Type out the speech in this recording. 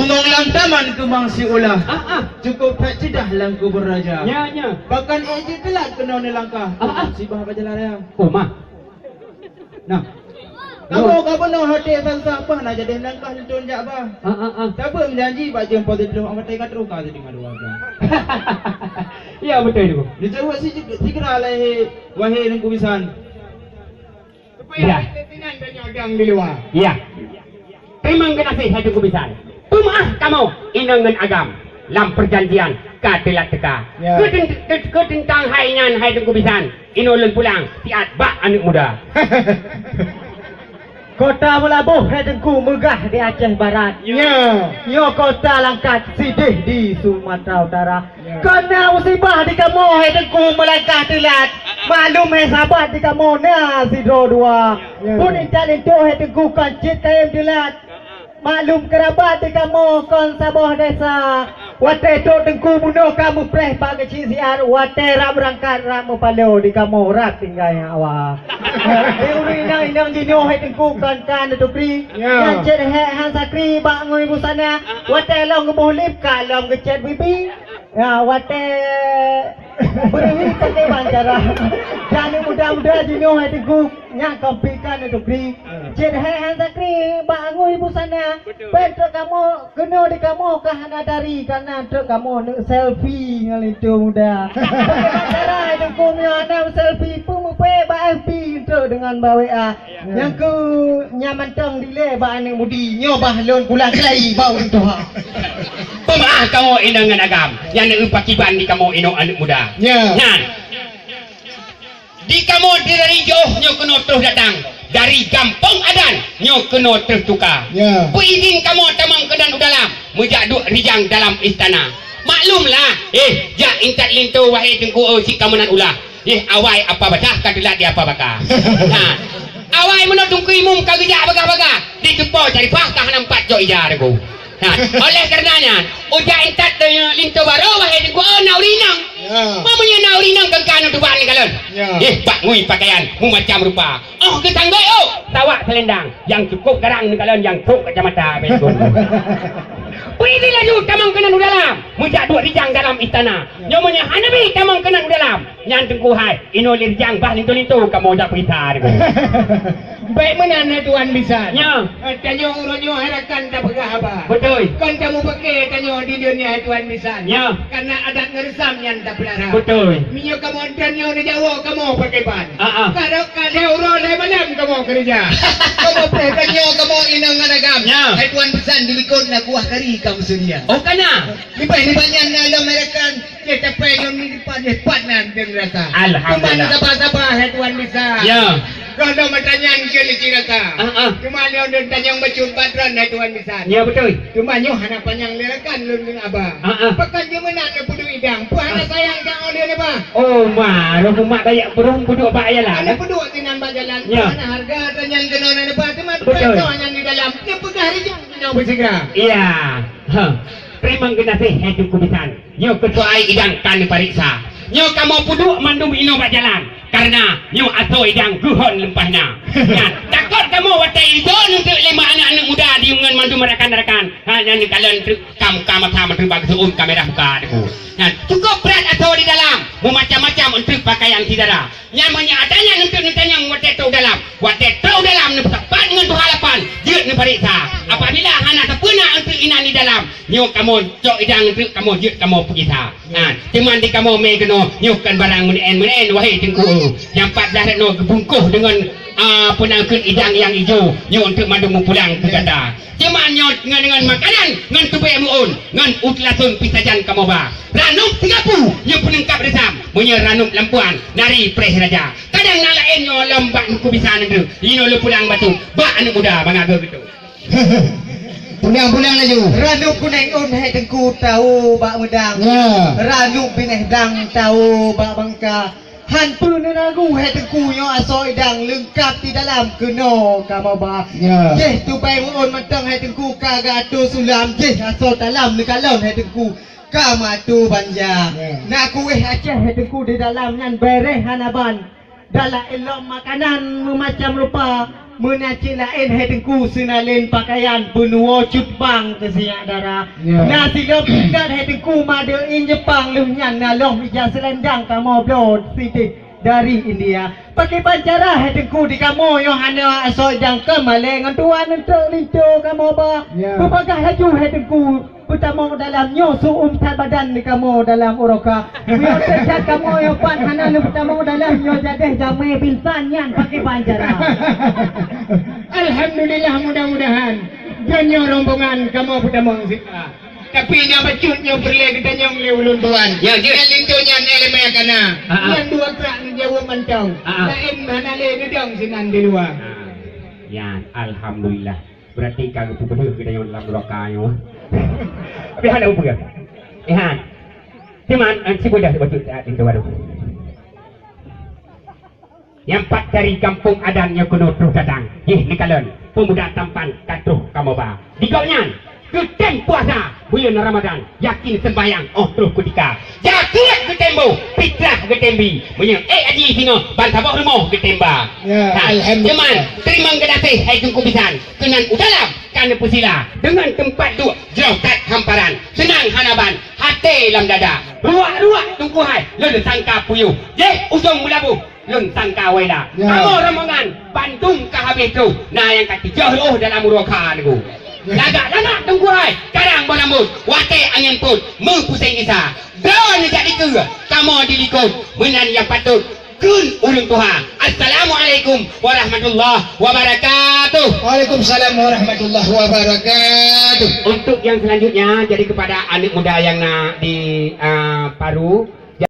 Bungong lang taman kemang si ulah. Cukup tak cedah langku beraja. Nya. Bahkan eji telat kena ni langkah. Si bah bajalah yang. Oh mah. Nah. Kamu benar hati salsa apa nak jadi langkah lentun jak bah. Siapa menjanji pak jempol di dalam amat tengah teruk kah dengan dua bah. Ya betul itu. Dia jawab si segera lai wahai nengku bisan. Ya. Tinan tanya orang di luar. Ya. Terima kasih hati kubisan. Tumaah kamu inangan agam lam perjanjian katelat teka. Ketentang haingan hai kubisan. Inolen pulang tiat bak anak muda. Kota Melabuh Hedengku megah di Aceh Barat. Yo kota langkat sidih di Sumatera Utara. Kena musibah di kamu Hedengku melangkah telat. Maklum sahabat di kamu na sidro dua. Pun intan itu Hedengku kancit kayam telat. Maklum kerabat di kamu kon saboh desa. Wate to tengku bunuh kamu preh bagi cisiar. Wate ram rangkat ramu palo di kamu rat tinggal yang awak. Uri inang jino hai tengku kan itu pri. Yang ced han sakri bak ngoi busana. Wate long ngebuh lip kalom ngecet bibi. Ya wate beri kate bancara. Jangan muda-muda jino hai tengku yang kompikan itu pri. Ced han sakri bak ngoi busana. Betul kamu kena di kamu kahana dari karena truk kamu nak selfie ngal itu muda. Cara itu kumnya nak selfie pun pe ba FB truk dengan ba WA. Yang ku nyaman tong dile ba anak mudi nyo bahlon pulang kelai bau itu ha. Pemaah kamu inangan agam yang nak pakiban di kamu ino anak muda. Nyan. Di kamu dari jauh nyo kena terus datang. Dari kampung adan nyo kena tertukar. Izin kamu tamang kedan dalam mejak duk rijang dalam istana. Maklumlah jak intat lintu wahai tengku si kamu nan ulah. Awai apa baca kadelat dia apa baka. Nah awai mana tungku imum kagejak baga-baga ditupo cari fakah nampak jo ija aku. Nah oleh karenanya uja intat lintu baru wahai tengku naurinang. Mamanya naurinang kengkano tuban ni kalon. Bak ngui pakaian mu macam rupa. Oh ketang baik tawak selendang yang cukup garang ni kalian yang tuk kacamata betul. Pergi laju tamang kena dalam. Mujak dua rijang dalam istana. Nyomonya Hanabi tamang kena dalam. Yang tengku hai ino rijang bah lintu-lintu kamu dak perita deku. Baik mana tuan bisa. Nya. Tanyo uronyo harakan tak pegah apa. Betul. Kan kamu pakai tanyo di dunia tuan bisa. Nya. Karena adat ngeresam yang tak pelihara. Betul. Minyo kamu tanyo di Jawa kamu pakai ban. Kalau uron dari malam kamu kerja. Kamu tanyo kamu inang ngadagam. Nya. Hai tuan pesan dilikut nak buah kari kamu sedia. Oh kana. Lipat-lipatnya dalam Amerikan. Dia capai yang lipat nan dia rasa. Alhamdulillah. Cuma sabar-sabar hai tuan bisa. Ya. Kalau bertanya kali ciraka. Cuma dia udah tanya bacun badran hai tuan bisa. Ya betul. Cuma nyo hanapan yang lerakan lun dengan abah. Pekan dia menang dia pudu idang. Puan anak sayang kang oleh ni bah. Oh ma, roh mak dayak burung puduk pak ayalah. Ada pudu tinan bajalan. Ya. Puan harga tanya kena ni bah. Cuma betul. yang di dalam. Dia pegah rijang nyo bersegera. Iya. Terima kasih hati kubisan. Nyo ketua idang kami pariksa. Nyo kamu puduk mandum ino bajalan. Karena nyo aso idang guhon lempahna. Takut kamu watai itu untuk 5 anak-anak muda diungan mandum rakan-rakan. Nanti kalian kamu sama terbang seun kamera buka deku. Cukup berat aso di dalam. Macam-macam untuk pakaian tidara. Nyamanya adanya untuk nentanya watai tu dalam. Watai tu dalam ni tepat dengan berhalapan. Dia ni pariksa. Apabila anak terpena untuk inan di dalam. Nyo kamu cok idang untuk kamu dia kamu periksa. Cuman di kamu mai kena nyukan barang menen wahai tengku. Yang 14 no bungkuh dengan penangkut idang yang hijau nyo untuk mandumu pulang ke kata. Cuma nyo dengan makanan ngan tubai muun ngan utlasun pisajan kamu ba. Ranum 30 nyo penengkap resam. Punya ranum lampuan nari preh raja. Kadang nalain nyo lambak ku bisa nendu. Ino lu pulang batu. Ba anak muda bangaga gitu. Pulang laju. Ranuk kuneng un hai tengku tahu bak medang. Ranuk bineh dang tahu bak bangka. Hantu nenagu hai tengku nyo aso idang lengkap di dalam keno kamu ba. Jeh tu pai muun mentang hai tengku kaga tu sulam jeh aso dalam ni kalon hai tengku. Kamatu banja. Nak kuih Aceh hai tengku di dalam nyan bereh hanaban. dalam elok makanan macam rupa menacik lain hedengku senalin pakaian benua cutbang ke siap darah. Nasi lepikat hedengku madain Jepang luhnyan nalom ijaz selendang kamu blod siti dari India. Pakai pancara hedengku di kamu yang hanya asal jang kemalengan tuan untuk lintu kamu ba. Berpagah laju hedengku pertama dalam nyosu umtat badan di kamu dalam uroka. Biar terjat kamu yang pan hana pertama dalam nyo jadeh jamai pinsan yan pakai pancara. Alhamdulillah mudah-mudahan janyo rombongan kamu pertama sita. Tapi nya bacutnya perle kita nyong leulun tuan. Ya, je. Yang lintunya eleme kana. Ah. Yang dua kerak ni Jawa mantau. Lain mana le gedang sinan di luar. Ya, alhamdulillah. Berarti kalau betul kita yang dalam rokayo. Tapi ada apa ke? Han. Cuman si budak betul saat itu baru. Yang empat dari kampung adannya kuno terus datang. Ni kalian pemuda tampan katuh kamu ba. Digaunya Geden puasa bulan Ramadan yakin sembahyang terus ketika jakiat getembo fitrah getembi punya aji sino bantabok rumah getemba. Alhamdulillah. Terima kasih hai tungku bisan kenan udalam kana pusila dengan tempat duk jautat hamparan senang hanaban hati lam dada ruak-ruak tungku hai lele sangka puyu usung mulabu lun sangka wela kamu rombongan Bandung ke habis tu nah yang kata jauh dalam uroka niku lagak tunggu hai kadang bonambut wate angin pun mengpusing kisah dawan jadi ke kamu dilikut menan yang patut kun ulun Tuhan. Assalamualaikum warahmatullahi wabarakatuh. Waalaikumsalam warahmatullahi wabarakatuh. Untuk yang selanjutnya jadi kepada anak muda yang nak di Paru